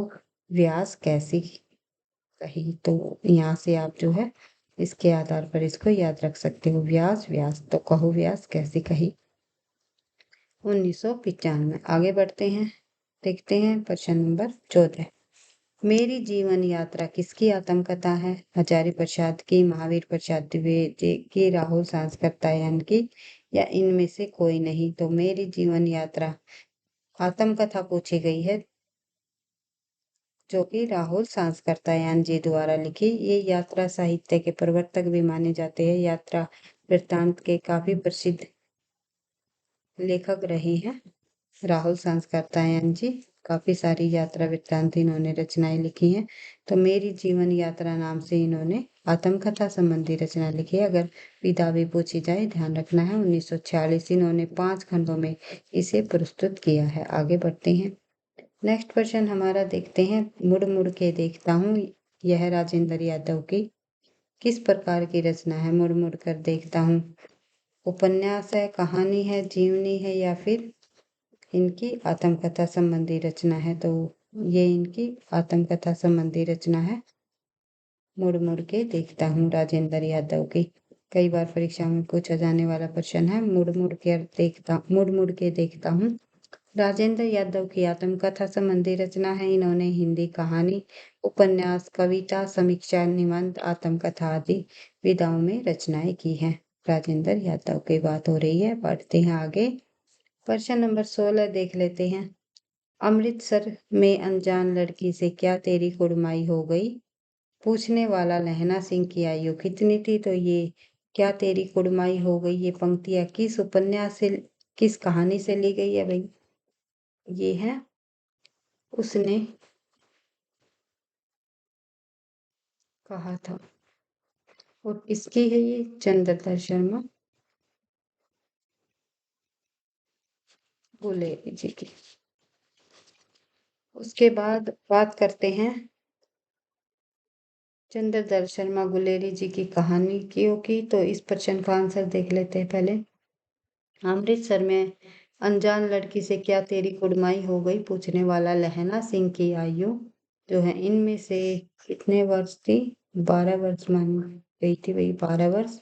व्यास कैसी कही। तो यहाँ से आप जो है इसके आधार पर इसको याद रख सकते हो, व्यास व्यास, तो कहो व्यास कैसी कही 1995। आगे बढ़ते हैं, देखते हैं प्रश्न नंबर 14, मेरी जीवन यात्रा किसकी आत्मकथा है? हजारी प्रसाद की, महावीर प्रसाद द्विवेदी की, राहुल सांस्कृत्यायन की, या इनमें से कोई नहीं? तो मेरी जीवन यात्रा आत्मकथा पूछी गई है जो कि राहुल सांस्कृत्यायन जी द्वारा लिखी। ये यात्रा साहित्य के प्रवर्तक भी माने जाते हैं। यात्रा वृत्तांत के काफी प्रसिद्ध लेखक रहे हैं राहुल सांस्कृत्यायन जी। काफी सारी यात्रा वृत्तांत इन्होंने रचनाएं लिखी हैं। तो मेरी जीवन यात्रा नाम से इन्होंने आत्मकथा संबंधी रचना लिखी है। अगर विधा भी पूछी जाए ध्यान रखना है। 1946 इन्होंने 5 खंडों में इसे प्रस्तुत किया है। आगे बढ़ते हैं। नेक्स्ट क्वेश्चन हमारा देखते हैं। मुड़ मुड़ के देखता हूँ, यह राजेंद्र यादव की किस प्रकार की रचना है? मुड़ मुड़ कर देखता हूँ उपन्यास है, कहानी है, जीवनी है या फिर इनकी आत्मकथा संबंधी रचना है? तो ये इनकी आत्मकथा संबंधी रचना है। मुड़ मुड़ के देखता हूँ राजेंद्र यादव की। कई बार परीक्षा में पूछा जाने वाला प्रश्न है। मुड़ मुड़ के देखता हूँ राजेंद्र यादव की आत्मकथा संबंधी रचना है। इन्होंने हिंदी कहानी, उपन्यास, कविता, समीक्षा, निबंध, आत्मकथा आदि विधाओं में रचनाएं की हैं। राजेंद्र यादव की बात हो रही है। बढ़ते हैं आगे। प्रश्न नंबर 16 देख लेते हैं। अमृतसर में अनजान लड़की से क्या तेरी कुड़माई हो गई? पूछने वाला लहना सिंह की आयु कितनी थी? तो ये क्या तेरी कुड़माई हो गई, ये पंक्तियां किस उपन्यास से, किस कहानी से ली गई है भाई? ये है उसने कहा था। और किसकी है ये? चंद्रधर शर्मा गुलेरी जी की। उसके बाद बात करते हैं चंद्रधर शर्मा गुलेरी जी की कहानी की। तो इस प्रश्न का आंसर देख लेते हैं पहले। अमृतसर में अनजान लड़की से क्या तेरी कुड़माई हो गई? पूछने वाला लहना सिंह की आयु जो है इनमें से कितने वर्ष थी? 12 वर्ष मानी गई थी भाई, 12 वर्ष।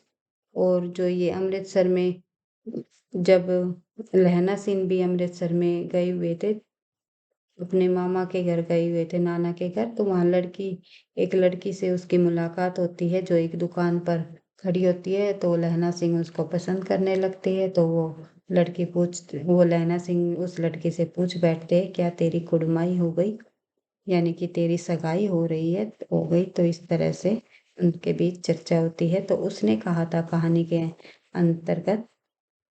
और जो ये अमृतसर में जब लहना सिंह भी अमृतसर में गए हुए थे, अपने मामा के घर गए हुए थे, नाना के घर, तो वहाँ एक लड़की से उसकी मुलाकात होती है जो एक दुकान पर खड़ी होती है। तो लहना सिंह उसको पसंद करने लगती है। तो वो लहना सिंह उस लड़की से पूछ बैठते हैं क्या तेरी कुड़माई हो गई, यानी कि तेरी सगाई हो रही है, हो गई। तो इस तरह से उनके बीच चर्चा होती है। तो उसने कहा था कहानी के अंतर्गत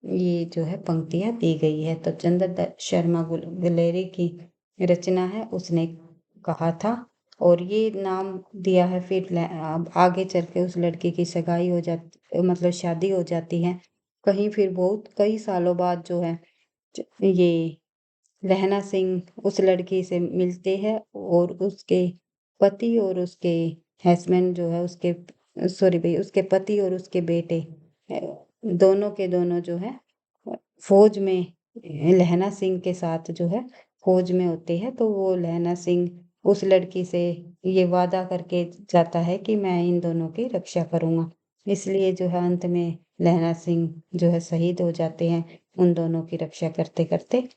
ये जो है पंक्तियां दी गई है। तो चंद्रदत्त शर्मा गुलेरी की रचना है, उसने कहा था। और ये नाम दिया है। फिर अब आगे चल के उस लड़की की सगाई हो जाती, मतलब शादी हो जाती है कहीं। फिर बहुत कई सालों बाद जो है ये लहना सिंह उस लड़की से मिलते हैं और उसके पति और उसके हस्बैंड जो है उसके, सॉरी भाई, उसके पति और उसके बेटे दोनों के दोनों जो है फौज में, लहना सिंह के साथ जो है फौज में होते हैं। तो वो लहना सिंह उस लड़की से ये वादा करके जाता है कि मैं इन दोनों की रक्षा करूंगा। इसलिए जो है अंत में लहना सिंह जो है शहीद हो जाते हैं उन दोनों की रक्षा करते करते।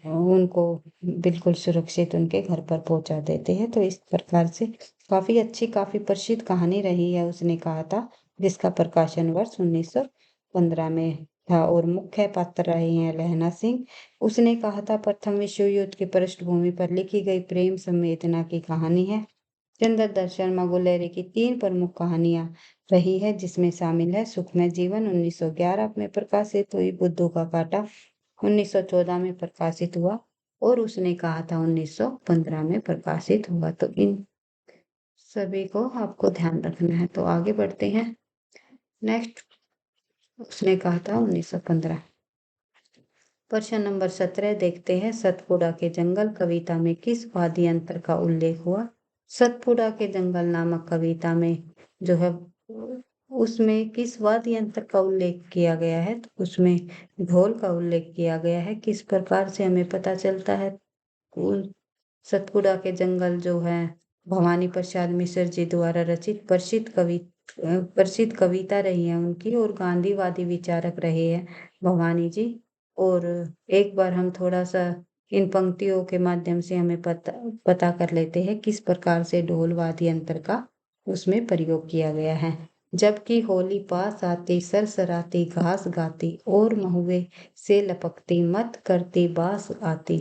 उनको बिल्कुल सुरक्षित उनके घर पर पहुंचा देते हैं। तो इस प्रकार से काफी अच्छी, काफी प्रसिद्ध कहानी रही है। उसने कहा था, जिसका प्रकाशन वर्ष 1915 में था। और मुख्य पात्र रहे हैं लहना सिंह। उसने कहा था प्रथम विश्व युद्ध की पृष्ठभूमि पर लिखी गई प्रेम संवेदना की कहानी है। चंद्रदत्त शर्मा गुलेरी की 3 प्रमुख कहानियां रही है, जिसमें शामिल है सुखमय जीवन 1911 में प्रकाशित हुई, बुद्धू का कांटा 1914 में प्रकाशित हुआ और उसने कहा था 1915 में प्रकाशित हुआ। तो इन सभी को आपको ध्यान रखना है। तो आगे बढ़ते हैं। नेक्स्ट, उसने कहा था 1915। प्रश्न नंबर 17 देखते हैं। सतपुड़ा के जंगल कविता में किस वाद्य यंत्र का उल्लेख हुआ? सतपुड़ा के जंगल नामक कविता में जो है उसमें किस वाद्य यंत्र का उल्लेख किया गया है? तो उसमें ढोल का उल्लेख किया गया है। किस प्रकार से हमें पता चलता है? सतपुड़ा के जंगल जो है भवानी प्रसाद मिश्र जी द्वारा रचित प्रसिद्ध कविता रही है उनकी, और गांधीवादी विचारक रहे हैं भवानी जी। और एक बार हम थोड़ा सा इन पंक्तियों के माध्यम से हमें पता कर लेते हैं किस प्रकार से ढोल वाद्य यंत्र का उसमें प्रयोग किया गया है। जबकि होली पास आती, सरसराती घास गाती और महुए से लपकती, मत करती बास आती,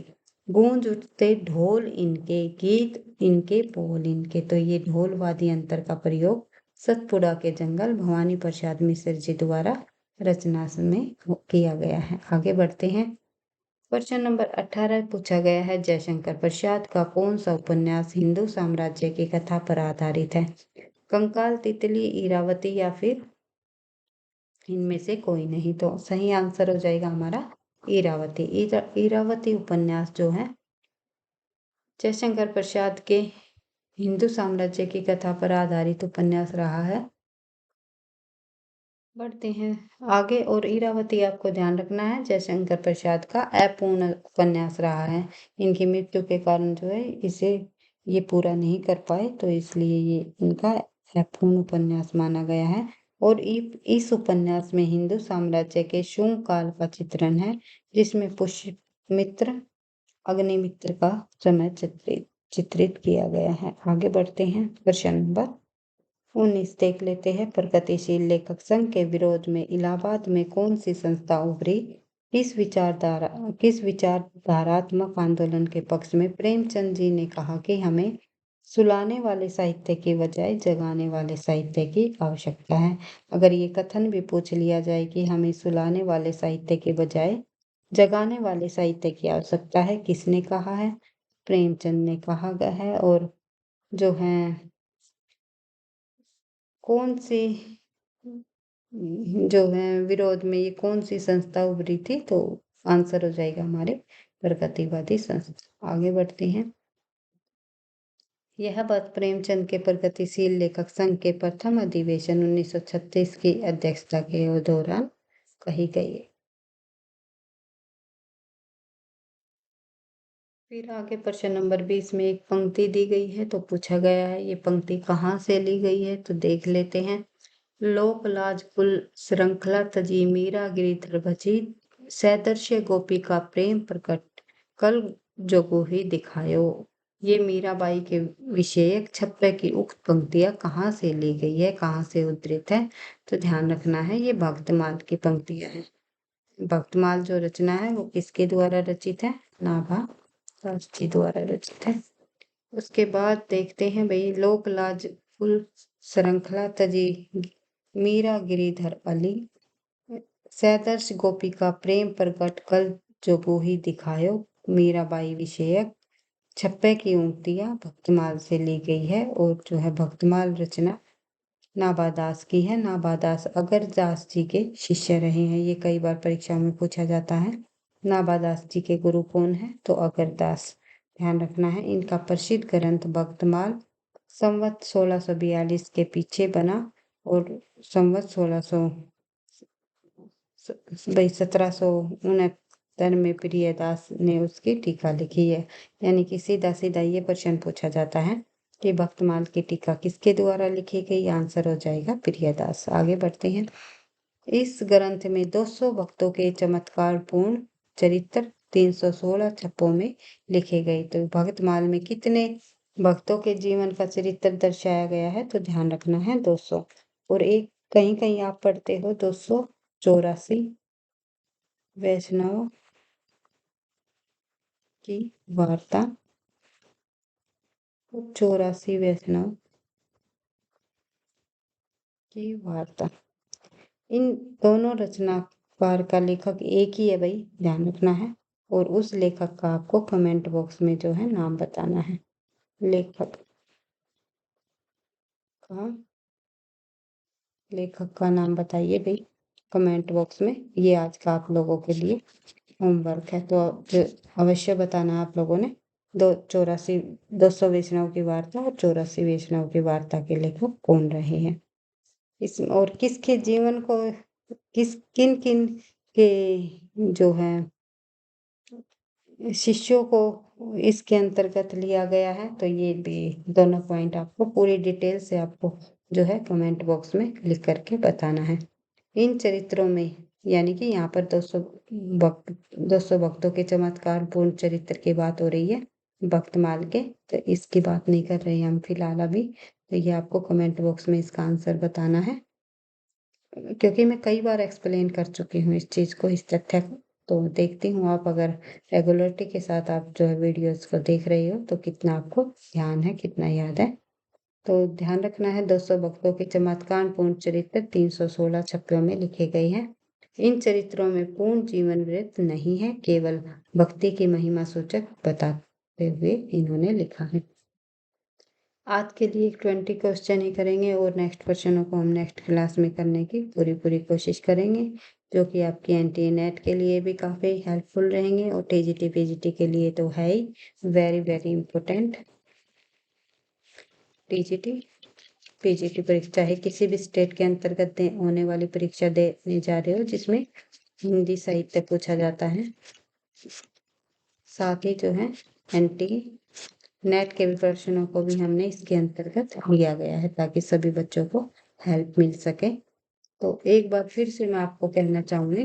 गूंज उठते ढोल इनके, गीत इनके बोल इनके। तो ये ढोल वाद्य यंत्र का प्रयोग सतपुड़ा के जंगल भवानी प्रसाद मिश्र जी द्वारा रचना में किया गया है। आगे बढ़ते हैं। क्वेश्चन नंबर 18 पूछा गया है, जयशंकर प्रसाद का कौन सा उपन्यास हिंदू साम्राज्य की कथा पर आधारित है? कंकाल, तितली, इरावती या फिर इनमें से कोई नहीं। तो सही आंसर हो जाएगा हमारा इरावती। इरावती उपन्यास जो है जयशंकर प्रसाद के हिंदू साम्राज्य की कथा पर आधारित उपन्यास रहा है। बढ़ते हैं आगे। और इरावती आपको ध्यान रखना है जयशंकर प्रसाद का अपूर्ण उपन्यास रहा है। इनकी मृत्यु के कारण जो है इसे ये पूरा नहीं कर पाए, तो इसलिए ये इनका अपूर्ण उपन्यास माना गया है। और इस उपन्यास में हिंदू साम्राज्य के शुंग काल का चित्रण है, जिसमें पुष्यमित्र अग्निमित्र का समय चित्रित किया गया है। आगे बढ़ते हैं। क्वेश्चन नंबर 19 देख लेते हैं। प्रगतिशील लेखक संघ के विरोध में इलाहाबाद में कौन सी संस्था उभरी? किस विचारधारात्मक आंदोलन के पक्ष में प्रेमचंद जी ने कहा कि हमें सुलाने वाले साहित्य की बजाय जगाने वाले साहित्य की आवश्यकता है? अगर ये कथन भी पूछ लिया जाए कि हमें सुलाने वाले साहित्य के बजाय जगाने वाले साहित्य की आवश्यकता है, किसने कहा है? प्रेमचंद ने कहा गया है। और जो है कौन सी जो है विरोध में ये कौन सी संस्था उभरी थी? तो आंसर हो जाएगा हमारे प्रगतिवादी संस्था। आगे बढ़ते हैं। यह बात प्रेमचंद के प्रगतिशील लेखक संघ के प्रथम अधिवेशन 1936 की अध्यक्षता के दौरान कही गई है। फिर आगे प्रश्न नंबर 20 में एक पंक्ति दी गई है, तो पूछा गया है ये पंक्ति कहाँ से ली गई है? तो देख लेते हैं। लोक लाज कुल श्रृंखला तजी मीरा गिरिधर भजी, सैदर्श्य गोपी का प्रेम प्रकट कल जोगु ही दिखायो। ये मीराबाई के विषयक छप्पे की उक्त पंक्तियां कहाँ से ली गई है, कहाँ से उद्धृत है? तो ध्यान रखना है ये भक्तमाल की पंक्तियां हैं। भक्तमाल जो रचना है वो किसके द्वारा रचित है? नाभा दास जी द्वारा रचित है। उसके बाद देखते हैं भाई, लोक लाज कुल श्रृंखला तजी मीरा गिरिधर अली, सैदर्श गोपी का प्रेम प्रकट कल जोगु ही दिखायो। मीराबाई विषयक छप्पे की उक्तियां भक्तमाल से ली गई है। और जो है भक्तमाल रचना नाभादास की है। नाभादास अगरदास जी के शिष्य रहे हैं। ये कई बार परीक्षा में पूछा जाता है। नाभादास जी के गुरु कौन है? तो अगरदास। ध्यान रखना है। इनका प्रसिद्ध ग्रंथ भक्तमाल संवत 1642 के पीछे बना और संवत 1769 में प्रियदास ने उसकी टीका लिखी है। यानी कि सीधा सीधा ये प्रश्न पूछा जाता है कि भक्तमाल की टीका किसके द्वारा लिखी गई? आंसर हो जाएगा प्रियदास। आगे बढ़ते हैं। इस ग्रंथ में 200 भक्तों के चमत्कारपूर्ण चरित्र 316 छप्पों में लिखे गए। तो भक्तमाल में कितने भक्तों के जीवन का चरित्र दर्शाया गया है? तो ध्यान रखना है 200। और एक कहीं कहीं आप पढ़ते हो 284 वैष्णव की वार्ता, 84 वैष्णव की वार्ता। इन दोनों रचनाकार का लेखक एक ही है भाई, ध्यान रखना है। और उस लेखक का आपको कमेंट बॉक्स में जो है नाम बताना है। लेखक का नाम बताइए भाई कमेंट बॉक्स में। ये आज का आप लोगों के लिए होमवर्क है। तो अवश्य बताना आप लोगों ने 200 वैष्णव की वार्ता और 84 वैष्णव की वार्ता के लेखक कौन रहे हैं। इस और किसके जीवन को किन किन के जो है शिष्यों को इसके अंतर्गत लिया गया है? तो ये भी दोनों पॉइंट आपको पूरी डिटेल से आपको जो है कमेंट बॉक्स में लिख करके बताना है। इन चरित्रों में यानी कि यहाँ पर 200 भक्तों के चमत्कार पूर्ण चरित्र की बात हो रही है भक्तमाल के, तो इसकी बात नहीं कर रहे हैं हम फिलहाल अभी। तो ये आपको कमेंट बॉक्स में इसका आंसर बताना है, क्योंकि मैं कई बार एक्सप्लेन कर चुकी हूँ इस चीज को, इस तथ्य को। तो देखती हूँ आप अगर रेगुलरिटी के साथ आप जो है वीडियोस को देख रही हो तो कितना आपको ध्यान है, कितना याद है। तो ध्यान रखना है 200 भक्तों के चमत्कारपूर्ण चरित्र 316 छप्पड़ों में लिखे गए हैं। इन चरित्रों में पूर्ण जीवन वृत्त नहीं है, केवल भक्ति की महिमा सूचक बताते हुए इन्होंने लिखा है। आज के लिए 20 क्वेश्चन ही करेंगे और नेक्स्ट क्वेश्चनों को हम नेक्स्ट क्लास में करने की पूरी कोशिश करेंगे, जो कि आपकी एनटीए नेट के लिए भी काफ़ी हेल्पफुल रहेंगे और टीजीटी पीजीटी के लिए तो है ही वेरी इम्पोर्टेंट। टीजीटी पीजीटी परीक्षा है, किसी भी स्टेट के अंतर्गत होने वाली परीक्षा देने जा रहे हो जिसमें हिंदी साहित्य पूछा जाता है। साथ ही जो है एनटी नेट के भी प्रश्नों को भी हमने इसके अंतर्गत लिया गया है ताकि सभी बच्चों को हेल्प मिल सके। तो एक बार फिर से मैं आपको कहना चाहूंगी